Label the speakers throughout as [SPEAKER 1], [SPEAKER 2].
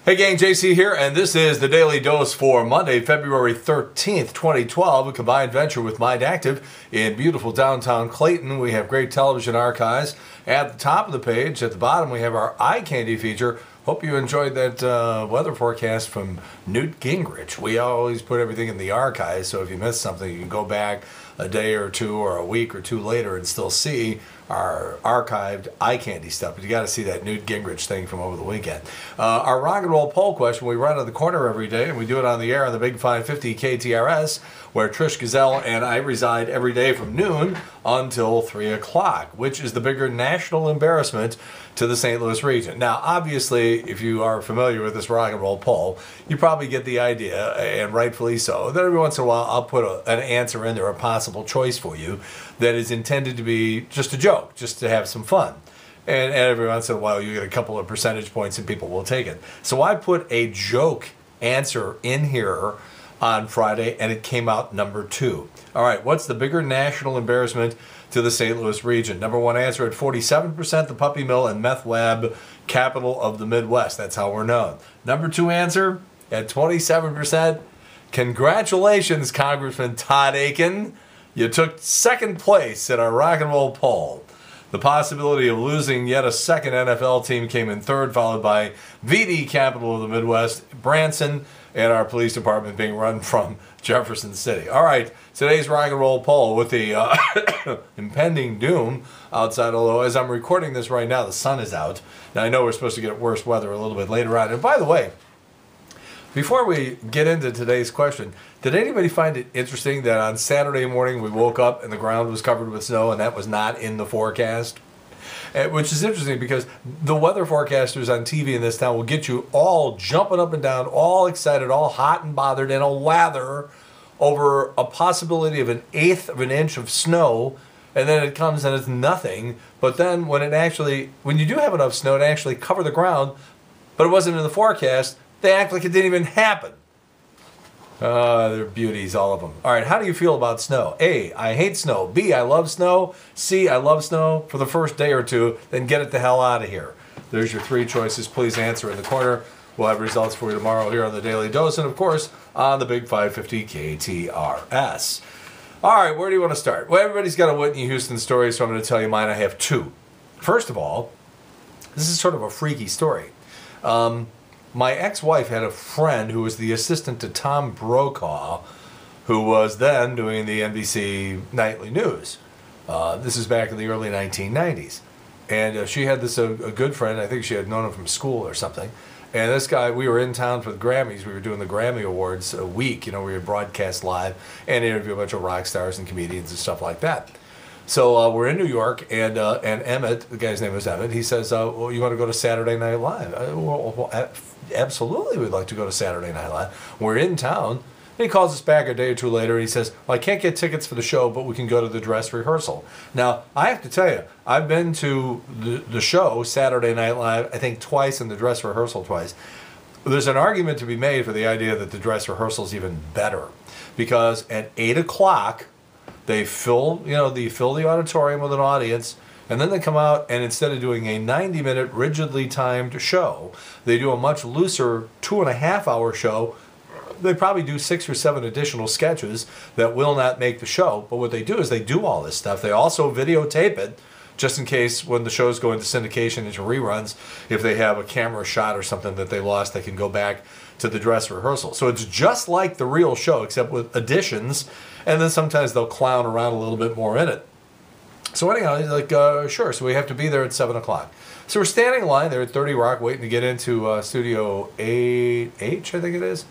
[SPEAKER 1] Hey gang, JC here, and this is the Daily Dose for Monday, February 13th, 2012, a combined venture with Mind Active in beautiful downtown Clayton. We have great television archives. At the top of the page, at the bottom, we have our eye candy feature. Hope you enjoyed that weather forecast from Newt Gingrich. We always put everything in the archives, so if you missed something, you can go back a day or two or a week or two later and still see our archived eye candy stuff. But you got to see that Newt Gingrich thing from over the weekend. Our rock and roll poll question, we run on the corner every day, and we do it on the air on the Big 550 KTRS, where Trish Gazelle and I reside every day from noon until 3 o'clock. Which is the bigger national embarrassment to the St. Louis region? Now, obviously, if you are familiar with this rock and roll poll, you probably get the idea, and rightfully so, that every once in a while I'll put an answer in there, a possible choice for you, that is intended to be just a joke, just to have some fun. And every once in a while you get a couple of percentage points and people will take it. So I put a joke answer in here on Friday, and it came out number 2. All right, what's the bigger national embarrassment to the St. Louis region? Number 1 answer at 47%, the Puppy Mill and Meth Lab, capital of the Midwest. That's how we're known. Number 2 answer at 27%, congratulations, Congressman Todd Aiken. You took second place in our rock and roll poll. The possibility of losing yet a second NFL team came in third, followed by VD, capital of the Midwest, Branson, and our police department being run from Jefferson City. All right, today's rock and roll poll with the impending doom outside, although as I'm recording this right now, the sun is out. Now, I know we're supposed to get worse weather a little bit later on. And by the way, before we get into today's question, did anybody find it interesting that on Saturday morning we woke up and the ground was covered with snow, and that was not in the forecast? Which is interesting because the weather forecasters on TV in this town will get you all jumping up and down, all excited, all hot and bothered, and a lather over a possibility of 1/8 of an inch of snow, and then it comes and it's nothing. But then when you do have enough snow to actually cover the ground, but it wasn't in the forecast, they act like it didn't even happen. They're beauties, all of them. All right, how do you feel about snow? A, I hate snow. B, I love snow. C, I love snow for the first day or two, then get it the hell out of here. There's your 3 choices. Please answer in the corner. We'll have results for you tomorrow here on the Daily Dose, and of course, on the Big 550 KTRS. All right, where do you want to start? Well, everybody's got a Whitney Houston story, so I'm going to tell you mine. I have 2. First of all, this is sort of a freaky story. My ex-wife had a friend who was the assistant to Tom Brokaw, who was then doing the NBC Nightly News. This is back in the early 1990s. And she had this a good friend. I think she had known him from school or something. And this guy, we were in town for the Grammys. We were doing the Grammy Awards a week. You know, we would broadcast live and interview a bunch of rock stars and comedians and stuff like that. So we're in New York, and Emmett, the guy's name was Emmett, he says, well, you want to go to Saturday Night Live? Absolutely, we'd like to go to Saturday Night Live. We're in town. And he calls us back a day or two later, and he says, well, I can't get tickets for the show, but we can go to the dress rehearsal. Now, I have to tell you, I've been to the show, Saturday Night Live, I think twice, and the dress rehearsal twice. There's an argument to be made for the idea that the dress rehearsal is even better, because at 8 o'clock, they fill the auditorium with an audience, and then they come out, and instead of doing a 90-minute rigidly timed show, they do a much looser 2.5-hour show. They probably do 6 or 7 additional sketches that will not make the show. But what they do is they do all this stuff. They also videotape it, just in case when the shows go into syndication, into reruns, if they have a camera shot or something that they lost, they can go back to the dress rehearsal. So it's just like the real show, except with additions, and then sometimes they'll clown around a little bit more in it. So anyhow, he's like, sure, so we have to be there at 7 o'clock. So we're standing in line there at 30 Rock, waiting to get into Studio 8H, I think it is.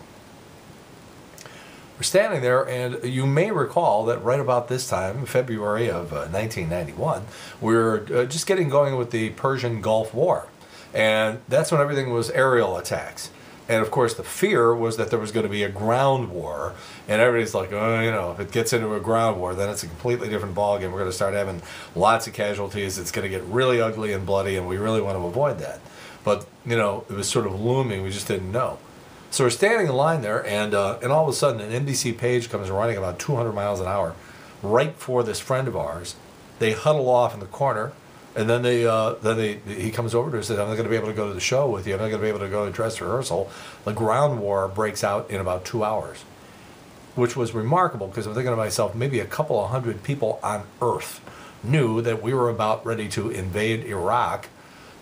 [SPEAKER 1] We're standing there, and you may recall that right about this time, February of 1991, we were just getting going with the Persian Gulf War. And that's when everything was aerial attacks. And of course, the fear was that there was going to be a ground war. And everybody's like, oh, you know, if it gets into a ground war, then it's a completely different ballgame. We're going to start having lots of casualties. It's going to get really ugly and bloody, and we really want to avoid that. But, you know, it was sort of looming. We just didn't know. So we're standing in line there, and all of a sudden, an NBC page comes running about 200 miles an hour right for this friend of ours. They huddle off in the corner, And then he comes over to her and says, I'm not going to be able to go to the show with you. I'm not going to be able to go to dress rehearsal. The ground war breaks out in about 2 hours, which was remarkable because I'm thinking to myself, maybe a couple of hundred people on Earth knew that we were about ready to invade Iraq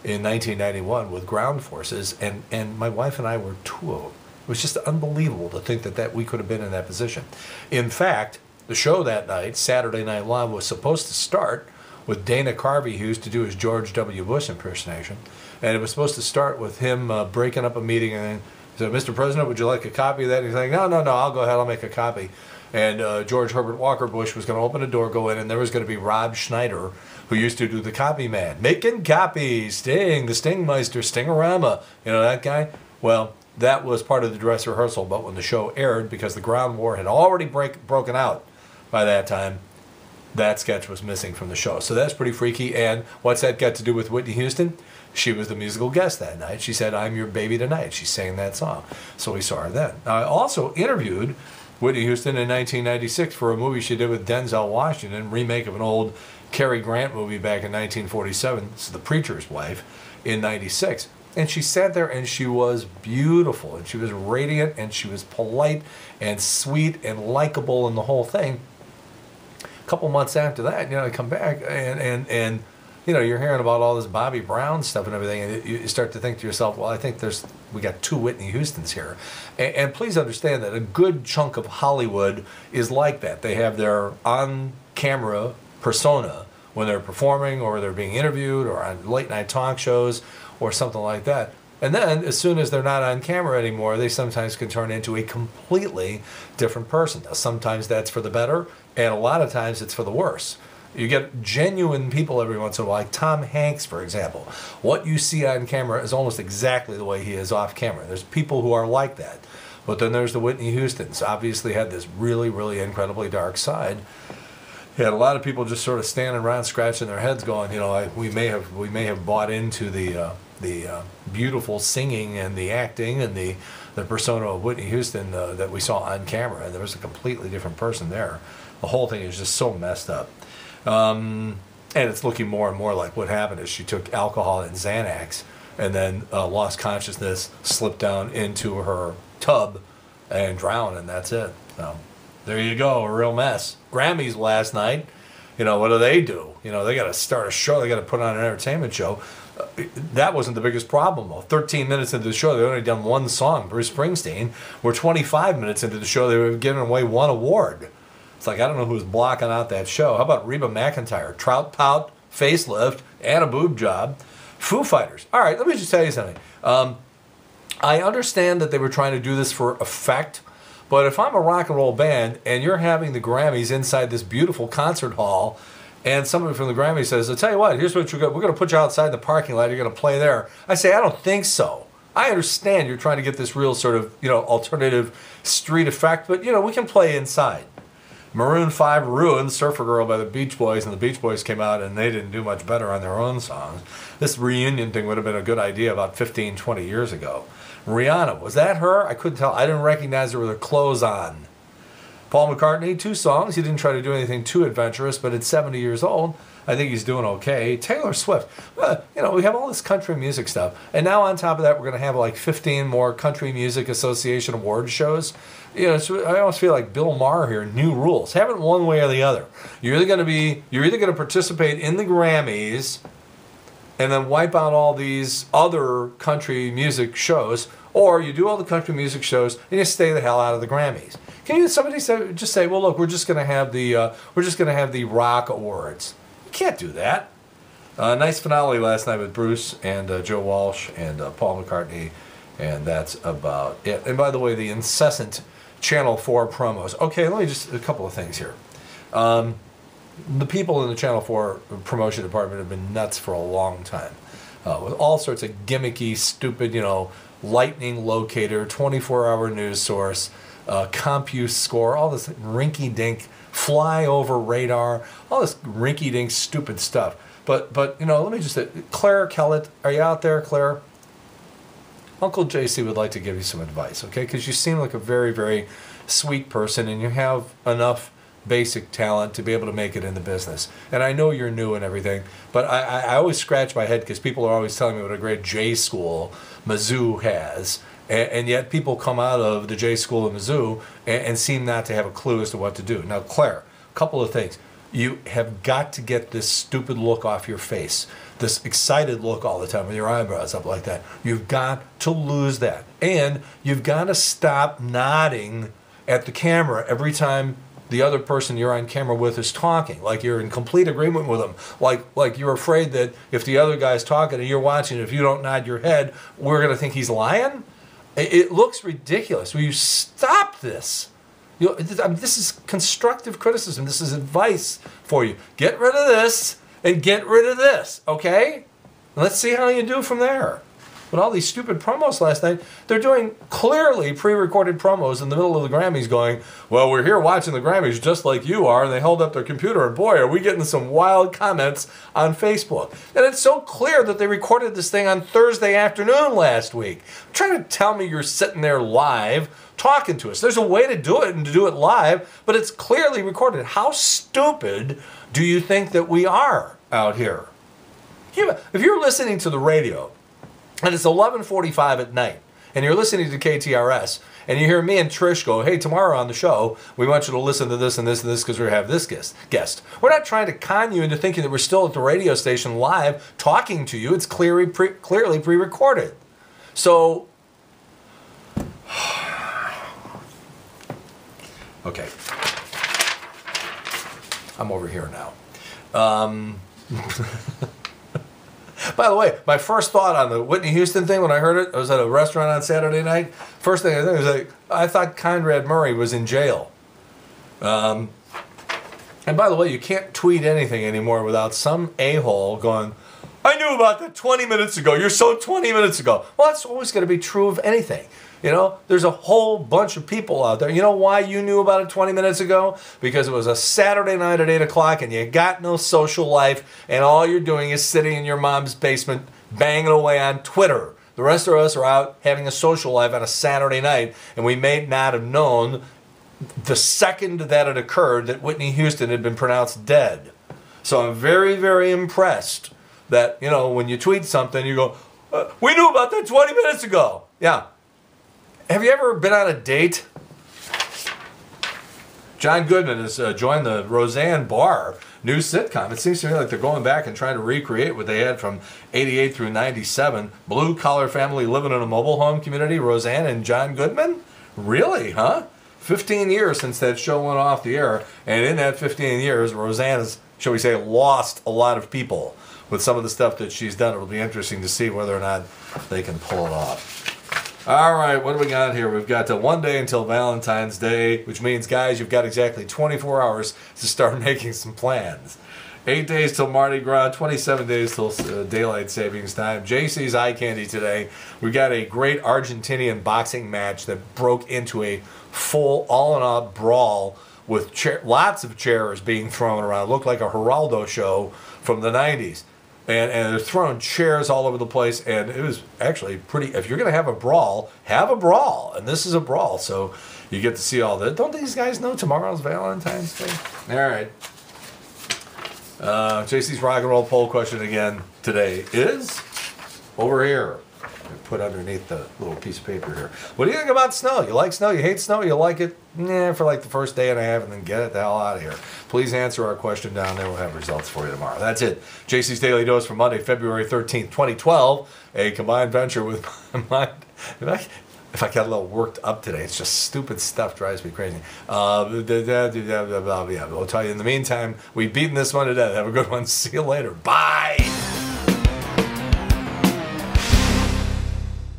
[SPEAKER 1] in 1991 with ground forces, and my wife and I were two of them. It was just unbelievable to think that we could have been in that position. In fact, the show that night, Saturday Night Live, was supposed to start with Dana Carvey, who used to do his George W. Bush impersonation, and it was supposed to start with him breaking up a meeting and he said, Mr. President, would you like a copy of that? And he's like, no, I'll go ahead, I'll make a copy. And George Herbert Walker Bush was going to open a door, go in, and there was going to be Rob Schneider, who used to do the copy man. Making copies, Sting, the Stingmeister, Stingorama, you know that guy? Well, that was part of the dress rehearsal, but when the show aired, because the ground war had already broken out by that time, that sketch was missing from the show. So that's pretty freaky. And what's that got to do with Whitney Houston? She was the musical guest that night. She said, I'm your baby tonight. She sang that song. So we saw her then. Now, I also interviewed Whitney Houston in 1996 for a movie she did with Denzel Washington, remake of an old Cary Grant movie back in 1947. This is The Preacher's Wife in 96. And she sat there and she was beautiful. And she was radiant and she was polite and sweet and likable and the whole thing. A couple months after that, I come back and you're hearing about all this Bobby Brown stuff and everything, and you start to think to yourself, well, I think we got two Whitney Houstons here. And please understand that a good chunk of Hollywood is like that. They have their on-camera persona when they're performing or they're being interviewed or on late-night talk shows or something like that. And then, as soon as they're not on camera anymore, they sometimes can turn into a completely different person. Now, sometimes that's for the better, and a lot of times it's for the worse. You get genuine people every once in a while, like Tom Hanks, for example. What you see on camera is almost exactly the way he is off camera. There's people who are like that. But then there's the Whitney Houstons. Obviously had this really, really incredibly dark side. You had a lot of people just sort of standing around scratching their heads going, we may have bought into the beautiful singing and the acting and the persona of Whitney Houston that we saw on camera. And there was a completely different person there. The whole thing is just so messed up. And it's looking more and more like what happened is she took alcohol and Xanax and then lost consciousness, slipped down into her tub and drowned, and that's it. So there you go, a real mess. Grammys last night, what do? They got to start a show, they got to put on an entertainment show. That wasn't the biggest problem, though. 13 minutes into the show, they'd only done one song, Bruce Springsteen. We're 25 minutes into the show, they were giving away one award. It's like, I don't know who was blocking out that show. How about Reba McEntire? Trout pout, facelift, and a boob job. Foo Fighters. All right, let me just tell you something. I understand that they were trying to do this for effect, but if I'm a rock and roll band and you're having the Grammys inside this beautiful concert hall, and somebody from the Grammys says, I'll tell you what, here's what we're going to put you outside the parking lot, you're going to play there. I say, I don't think so. I understand you're trying to get this real sort of, alternative street effect, but, we can play inside. Maroon 5 ruined Surfer Girl by the Beach Boys, and the Beach Boys came out and they didn't do much better on their own songs. This reunion thing would have been a good idea about 15, 20 years ago. Rihanna, was that her? I couldn't tell. I didn't recognize her with her clothes on. Paul McCartney, 2 songs. He didn't try to do anything too adventurous, but at 70 years old, I think he's doing okay. Taylor Swift, we have all this country music stuff. And now on top of that, we're going to have like 15 more Country Music Association award shows. So I almost feel like Bill Maher here, new rules. Have it one way or the other. You're either going to participate in the Grammys and then wipe out all these other country music shows, or you do all the country music shows and you stay the hell out of the Grammys. Can somebody say, well, look, we're just going to have the rock awards? You can't do that. Nice finale last night with Bruce and Joe Walsh and Paul McCartney, and that's about it. And by the way, the incessant Channel 4 promos. Okay, let me just a couple of things here. The people in the Channel 4 promotion department have been nuts for a long time, with all sorts of gimmicky, stupid, lightning locator, 24-hour news source, CompuScore, all this rinky-dink, fly over radar, all this rinky-dink stupid stuff. But let me just say, Claire Kellett, are you out there, Claire? Uncle JC would like to give you some advice, okay? Because you seem like a very, very sweet person, and you have enough basic talent to be able to make it in the business. And I know you're new and everything, but I always scratch my head because people are always telling me what a great J school Mizzou has. And yet people come out of the J school of Mizzou and seem not to have a clue as to what to do. Now, Claire, a couple of things. You have got to get this stupid look off your face, this excited look all the time with your eyebrows up like that. You've got to lose that. And you've got to stop nodding at the camera every time the other person you're on camera with is talking, like you're in complete agreement with them, like you're afraid that if the other guy's talking and you're watching, if you don't nod your head, we're going to think he's lying. It looks ridiculous. Will you stop this? This is constructive criticism. This is advice for you. Get rid of this and get rid of this, okay? Let's see how you do from there. But all these stupid promos last night, they're doing clearly pre-recorded promos in the middle of the Grammys going, well, we're here watching the Grammys just like you are, and they held up their computer, and boy, are we getting some wild comments on Facebook. And it's so clear that they recorded this thing on Thursday afternoon last week. Trying to tell me you're sitting there live talking to us. There's a way to do it and to do it live, but it's clearly recorded. How stupid do you think that we are out here? If you're listening to the radio, and it's 11:45 at night, and you're listening to KTRS, and you hear me and Trish go, hey, tomorrow on the show, we want you to listen to this and this and this because we have this guest. We're not trying to con you into thinking that we're still at the radio station live talking to you. It's clearly pre-recorded. So, okay. I'm over here now. By the way, my first thought on the Whitney Houston thing when I heard it, I was at a restaurant on Saturday night. First thing I think was I thought Conrad Murray was in jail. And by the way, you can't tweet anything anymore without some a-hole going, I knew about that 20 minutes ago. You're so 20 minutes ago. Well, that's always going to be true of anything. You know, there's a whole bunch of people out there. You know why you knew about it 20 minutes ago? Because it was a Saturday night at 8 o'clock and you got no social life and all you're doing is sitting in your mom's basement banging away on Twitter. The rest of us are out having a social life on a Saturday night, and we may not have known the second that it occurred that Whitney Houston had been pronounced dead. So I'm very, very impressed that, you know, when you tweet something, you go, we knew about that 20 minutes ago. Yeah. Have you ever been on a date? John Goodman has joined the Roseanne Barr new sitcom. It seems to me like they're going back and trying to recreate what they had from 88 through 97. Blue-collar family living in a mobile home community, Roseanne and John Goodman? Really, huh? 15 years since that show went off the air, and in that 15 years, Roseanne has, shall we say, lost a lot of people with some of the stuff that she's done. It'll be interesting to see whether or not they can pull it off. All right, what do we got here? We've got one day until Valentine's Day, which means, guys, you've got exactly 24 hours to start making some plans. 8 days till Mardi Gras, 27 days till Daylight Savings Time. JC's Eye Candy today. We've got a great Argentinian boxing match that broke into a full all-in-all brawl with lots of chairs being thrown around. It looked like a Geraldo show from the 90s. And they're throwing chairs all over the place, and it was actually pretty. If you're going to have a brawl, and this is a brawl, so you get to see all that. Don't these guys know tomorrow's Valentine's Day? All right. JC's rock and roll poll question again today is over here. Put underneath the little piece of paper here. What do you think about snow? You like snow? You hate snow? You like it? Nah, for like the first day and a half, and then get it the hell out of here. Please answer our question down there. We'll have results for you tomorrow. That's it. JC's Daily Dose for Monday, February 13th, 2012. A combined venture with my mind. If I got a little worked up today, it's just stupid stuff drives me crazy. We'll tell you in the meantime, we've beaten this one to death. Have a good one. See you later. Bye.